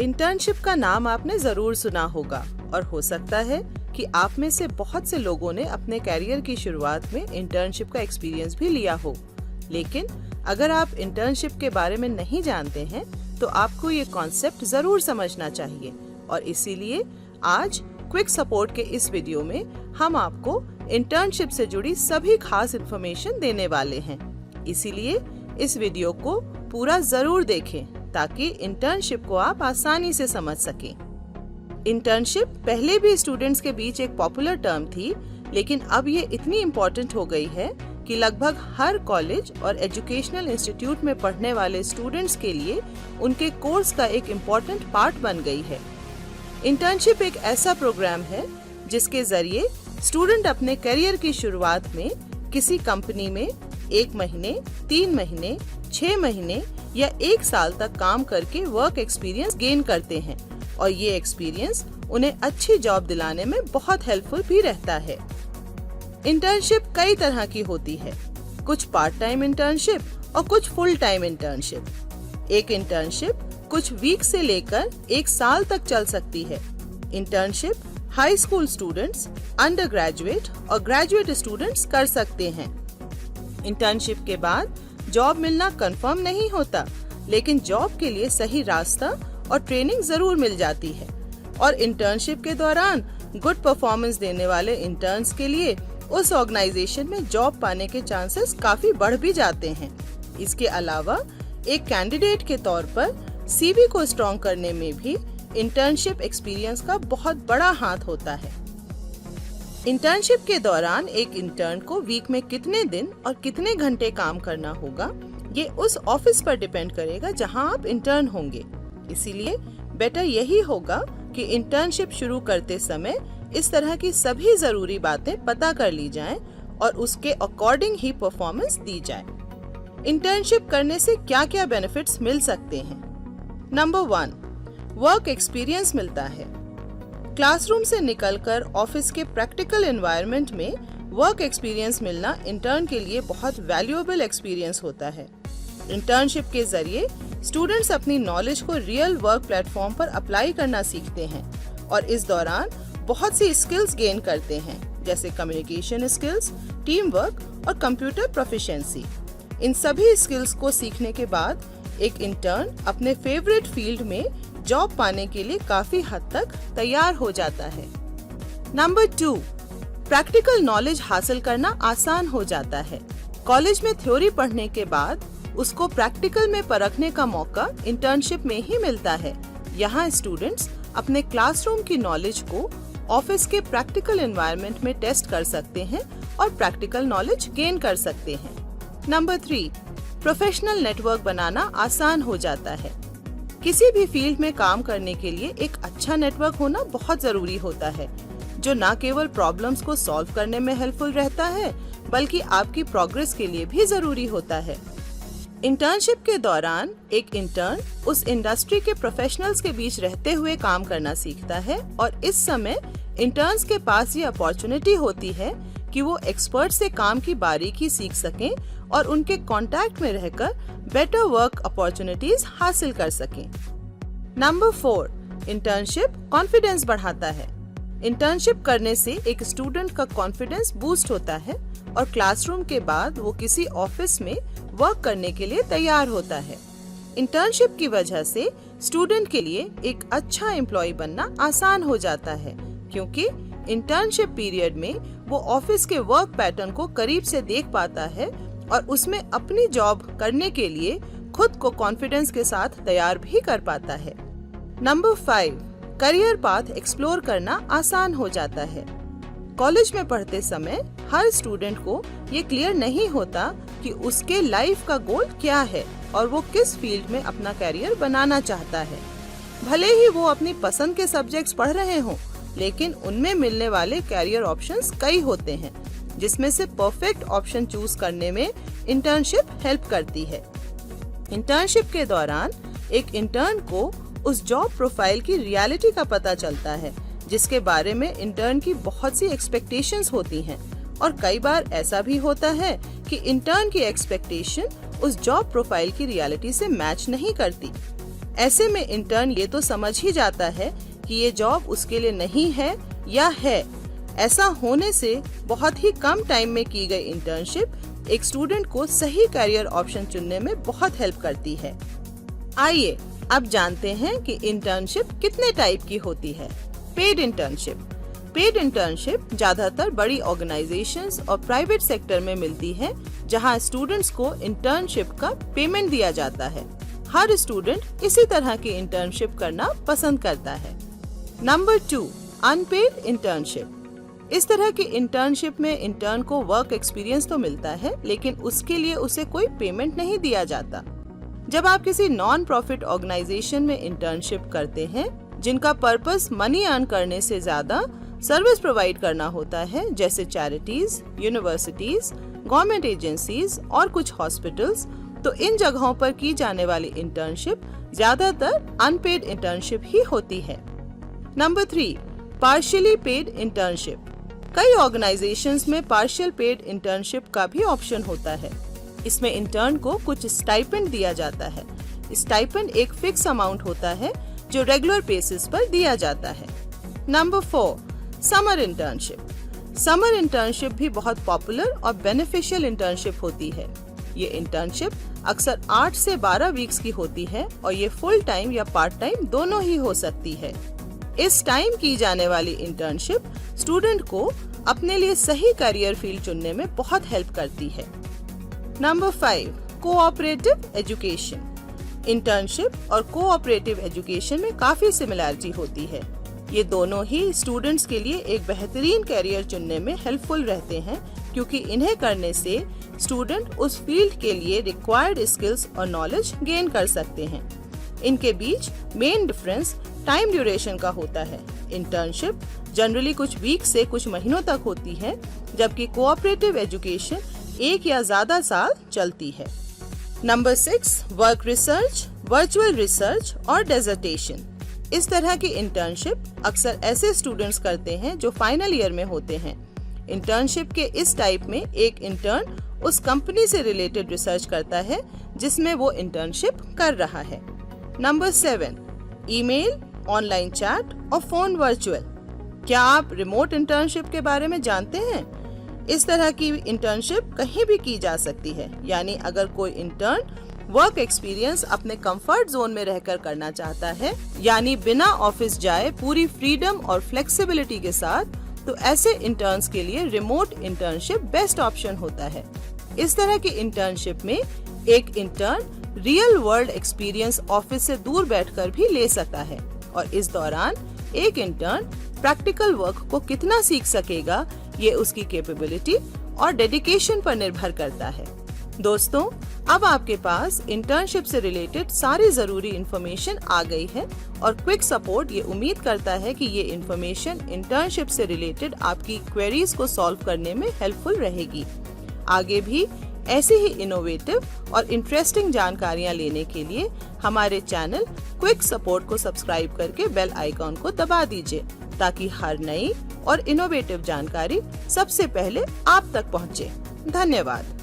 Internship का नाम आपने जरूर सुना होगा और हो सकता है कि आप में से बहुत से लोगों ने अपने कैरियर की शुरुआत में इंटर्नशिप का एक्सपीरियंस भी लिया हो। लेकिन अगर आप इंटर्नशिप के बारे में नहीं जानते हैं तो आपको ये कॉन्सेप्ट जरूर समझना चाहिए और इसीलिए आज क्विक सपोर्ट के इस वीडियो में हम आपको इंटर्नशिप से जुड़ी सभी खास इन्फॉर्मेशन देने वाले हैं। इसीलिए इस वीडियो को पूरा जरूर देखें ताकि इंटर्नशिप को आप आसानी से समझ सकें। इंटर्नशिप पहले भी स्टूडेंट्स के बीच एक पॉपुलर टर्म थी, लेकिन अब ये इतनी इम्पोर्टेंट हो गई है कि लगभग हर कॉलेज और एजुकेशनल इंस्टीट्यूट में पढ़ने वाले स्टूडेंट्स के लिए उनके कोर्स का एक इम्पोर्टेंट पार्ट बन गई है। इंटर्नशिप एक ऐसा प्रोग्राम है जिसके जरिए स्टूडेंट अपने करियर की शुरुआत में किसी कंपनी में 1 महीने, 3 महीने, 6 महीने या 1 साल तक काम करके वर्क एक्सपीरियंस गेन करते हैं और ये एक्सपीरियंस उन्हें अच्छी जॉब दिलाने में बहुत हेल्पफुल भी रहता है। इंटर्नशिप कई तरह की होती है, कुछ पार्ट टाइम इंटर्नशिप और कुछ फुल टाइम इंटर्नशिप। एक इंटर्नशिप कुछ वीक से लेकर 1 साल तक चल सकती है। Internship high school students, under graduate और ग्रेजुएट स्टूडेंट्स कर सकते हैं। इंटर्नशिप के बाद जॉब मिलना कंफर्म नहीं होता, लेकिन जॉब के लिए सही रास्ता और ट्रेनिंग जरूर मिल जाती है और इंटर्नशिप के दौरान गुड परफॉर्मेंस देने वाले इंटर्न्स के लिए उस ऑर्गेनाइजेशन में जॉब पाने के चांसेस काफी बढ़ भी जाते हैं। इसके अलावा एक कैंडिडेट के तौर पर सीवी को स्ट्रॉन्ग करने में भी इंटर्नशिप एक्सपीरियंस का बहुत बड़ा हाथ होता है। इंटर्नशिप के दौरान एक इंटर्न को वीक में कितने दिन और कितने घंटे काम करना होगा, ये उस ऑफिस पर डिपेंड करेगा जहां आप इंटर्न होंगे। इसीलिए बेटर यही होगा कि इंटर्नशिप शुरू करते समय इस तरह की सभी जरूरी बातें पता कर ली जाएं और उसके अकॉर्डिंग ही परफॉर्मेंस दी जाए। इंटर्नशिप करने से क्या क्या बेनिफिट्स मिल सकते हैं? नंबर 1, वर्क एक्सपीरियंस मिलता है। क्लासरूम से निकलकर ऑफिस के प्रैक्टिकल एनवायरनमेंट में वर्क एक्सपीरियंस मिलना इंटर्न के लिए बहुत वैल्यूएबल एक्सपीरियंस होता है। इंटर्नशिप के जरिए स्टूडेंट्स अपनी नॉलेज को रियल वर्क प्लेटफॉर्म पर अप्लाई करना सीखते हैं और इस दौरान बहुत सी स्किल्स गेन करते हैं, जैसे कम्युनिकेशन स्किल्स, टीम वर्क और कंप्यूटर प्रोफिशिएंसी। इन सभी स्किल्स को सीखने के बाद एक इंटर्न अपने फेवरेट फील्ड में जॉब पाने के लिए काफी हद तक तैयार हो जाता है। नंबर 2, प्रैक्टिकल नॉलेज हासिल करना आसान हो जाता है। कॉलेज में थ्योरी पढ़ने के बाद उसको प्रैक्टिकल में परखने का मौका इंटर्नशिप में ही मिलता है। यहाँ स्टूडेंट्स अपने क्लासरूम की नॉलेज को ऑफिस के प्रैक्टिकल एनवायरनमेंट में टेस्ट कर सकते हैं और प्रैक्टिकल नॉलेज गेन कर सकते हैं। नंबर 3, प्रोफेशनल नेटवर्क बनाना आसान हो जाता है। किसी भी फील्ड में काम करने के लिए एक अच्छा नेटवर्क होना बहुत जरूरी होता है, जो न केवल प्रॉब्लम्स को सॉल्व करने में हेल्पफुल रहता है बल्कि आपकी प्रोग्रेस के लिए भी जरूरी होता है। इंटर्नशिप के दौरान एक इंटर्न उस इंडस्ट्री के प्रोफेशनल्स के बीच रहते हुए काम करना सीखता है और इस समय इंटर्न्स के पास ये अपॉर्चुनिटी होती है कि वो एक्सपर्ट से काम की बारीकी सीख सकें और उनके कांटेक्ट में रहकर बेटर वर्क अपॉर्चुनिटीज हासिल कर सकें। नंबर 4, इंटर्नशिप कॉन्फिडेंस बढ़ाता है। इंटर्नशिप करने से एक स्टूडेंट का कॉन्फिडेंस बूस्ट होता है और क्लासरूम के बाद वो किसी ऑफिस में वर्क करने के लिए तैयार होता है। इंटर्नशिप की वजह से स्टूडेंट के लिए एक अच्छा एम्प्लॉय बनना आसान हो जाता है, क्योंकि इंटर्नशिप पीरियड में वो ऑफिस के वर्क पैटर्न को करीब से देख पाता है और उसमें अपनी जॉब करने के लिए खुद को कॉन्फिडेंस के साथ तैयार भी कर पाता है। नंबर 5, करियर पाथ एक्सप्लोर करना आसान हो जाता है। कॉलेज में पढ़ते समय हर स्टूडेंट को ये क्लियर नहीं होता कि उसके लाइफ का गोल क्या है और वो किस फील्ड में अपना करियर बनाना चाहता है। भले ही वो अपनी पसंद के सब्जेक्ट्स पढ़ रहे हों, लेकिन उनमें मिलने वाले करियर ऑप्शंस कई होते हैं, जिसमें से परफेक्ट ऑप्शन चूज करने में इंटर्नशिप हेल्प करती है। इंटर्नशिप के दौरान एक इंटर्न को उस जॉब प्रोफाइल की रियलिटी का पता चलता है, जिसके बारे में इंटर्न की बहुत सी एक्सपेक्टेशंस होती हैं और कई बार ऐसा भी होता है कि इंटर्न की एक्सपेक्टेशन उस जॉब प्रोफाइल की रियलिटी से मैच नहीं करती। ऐसे में इंटर्न ये तो समझ ही जाता है कि ये जॉब उसके लिए नहीं है या है। ऐसा होने से बहुत ही कम टाइम में की गई इंटर्नशिप एक स्टूडेंट को सही करियर ऑप्शन चुनने में बहुत हेल्प करती है। आइए अब जानते हैं कि इंटर्नशिप कितने टाइप की होती है। Paid internship. पेड इंटर्नशिप ज्यादातर बड़ी ऑर्गेनाइजेशंस और प्राइवेट सेक्टर में मिलती है, जहां स्टूडेंट्स को इंटर्नशिप का पेमेंट दिया जाता है। हर स्टूडेंट इसी तरह की इंटर्नशिप करना पसंद करता है। Number 2, unpaid internship. इस तरह की इंटर्नशिप में इंटर्न को वर्क एक्सपीरियंस तो मिलता है, लेकिन उसके लिए उसे कोई पेमेंट नहीं दिया जाता। जब आप किसी नॉन प्रॉफिट ऑर्गेनाइजेशन में इंटर्नशिप करते हैं, जिनका पर्पस मनी अर्न करने से ज्यादा सर्विस प्रोवाइड करना होता है, जैसे चैरिटीज, यूनिवर्सिटीज, गवर्नमेंट एजेंसीज और कुछ हॉस्पिटल्स, तो इन जगहों पर की जाने वाली इंटर्नशिप ज्यादातर अनपेड इंटर्नशिप ही होती है। Number 3, partially paid internship. कई ऑर्गेनाइजेशंस में पार्शियल पेड इंटर्नशिप का भी ऑप्शन होता है। इसमें इंटर्न को कुछ स्टाइपेंड दिया जाता है। स्टाइपेंड एक फिक्स अमाउंट होता है जो रेगुलर बेसिस पर दिया जाता है। Number 4, summer internship. Summer internship भी बहुत पॉपुलर और बेनिफिशियल इंटर्नशिप होती है। ये इंटर्नशिप अक्सर 8 से 12 वीक्स की होती है और ये फुल टाइम या पार्ट टाइम दोनों ही हो सकती है। इस टाइम की जाने वाली इंटर्नशिप स्टूडेंट को अपने लिए सही करियर फील्ड चुनने में बहुत हेल्प करती है। Number 5, cooperative education. इंटर्नशिप और कोऑपरेटिव एजुकेशन में काफी सिमिलरिटी होती है। ये दोनों ही स्टूडेंट्स के लिए एक बेहतरीन करियर चुनने में हेल्पफुल रहते हैं, क्योंकि इन्हें करने से स्टूडेंट उस फील्ड के लिए रिक्वायर्ड स्किल्स और नॉलेज गेन कर सकते हैं। इनके बीच मेन डिफरेंस टाइम ड्यूरेशन का होता है। इंटर्नशिप जनरली कुछ वीक से कुछ महीनों तक होती है, जबकि कोऑपरेटिव एजुकेशन 1 या ज्यादा साल चलती है। Number 6, work research, virtual research और डेजर्टेशन। इस तरह की इंटर्नशिप अक्सर ऐसे स्टूडेंट्स करते हैं जो फाइनल ईयर में होते हैं। इंटर्नशिप के इस टाइप में एक इंटर्न उस कंपनी से रिलेटेड रिसर्च करता है जिसमें वो इंटर्नशिप कर रहा है। नंबर 7, ईमेल, ऑनलाइन चैट और फोन वर्चुअल। क्या आप रिमोट इंटर्नशिप के बारे में जानते हैं? इस तरह की इंटर्नशिप कहीं भी की जा सकती है। यानी अगर कोई इंटर्न वर्क एक्सपीरियंस अपने कंफर्ट जोन में रहकर करना चाहता है, यानी बिना ऑफिस जाए पूरी फ्रीडम और फ्लेक्सिबिलिटी के साथ, तो ऐसे इंटर्न्स के लिए रिमोट इंटर्नशिप बेस्ट ऑप्शन होता है। इस तरह की इंटर्नशिप में एक intern real world experience office से दूर बैठकर भी ले सकता है, और इस दौरान एक इंटर्न प्रैक्टिकल वर्क को कितना सीख सकेगा, ये उसकी कैपेबिलिटी और डेडिकेशन पर निर्भर करता है। दोस्तों, अब आपके पास इंटर्नशिप से रिलेटेड सारी जरूरी इन्फॉर्मेशन आ गई है, और क्विक सपोर्ट ये उम्मीद करता है कि ये इन्फॉर्मेशन इंटर्नशिप से रिलेटेड आपकी क्वेरीज को सॉल्व करने में हेल्पफुल रहेगी। आगे भी ऐसी ही इनोवेटिव और इंटरेस्टिंग जानकारियां लेने के लिए हमारे चैनल क्विक सपोर्ट को सब्सक्राइब करके बेल आइकॉन को दबा दीजिए, ताकि हर नई और इनोवेटिव जानकारी सबसे पहले आप तक पहुंचे। धन्यवाद।